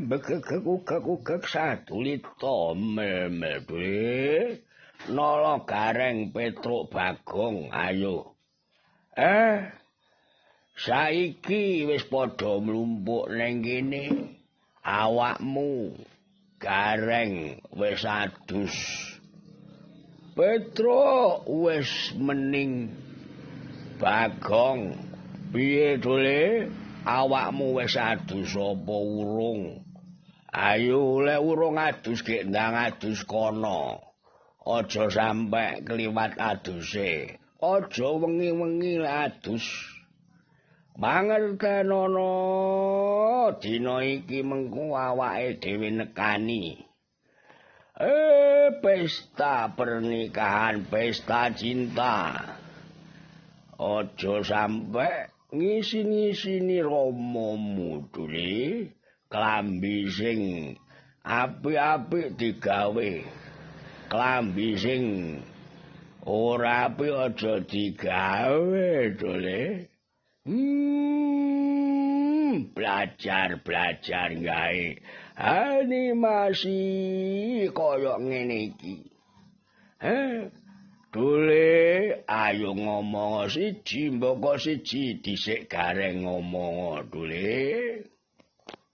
begegek sadulita mel Dule. Nala Gareng Petruk Bagong ayo. Saiki wis padha mlumpuk ning kene. Awakmu Gareng wis adus. Petruk wis mening. Bagong piye Dule? Awakmu wis adus apa urung? Ayo lek urung adus gek ndang adus kono. Aja sampe kliwat aduse. Aja wengi-wengi adus. Mangertenono dina iki mengko awake dhewe nekani. Pesta pernikahan, pesta cinta. Aja sampe ngisi-ngisini romomu Dule. Klambi sing apik-apik digawe. Klambi sing ora apik aja digawe Dule. Belajar gawe animasi kaya ngene iki. Dule ayo ngomong siji mboko siji dhisik Gareng ngomong Dule.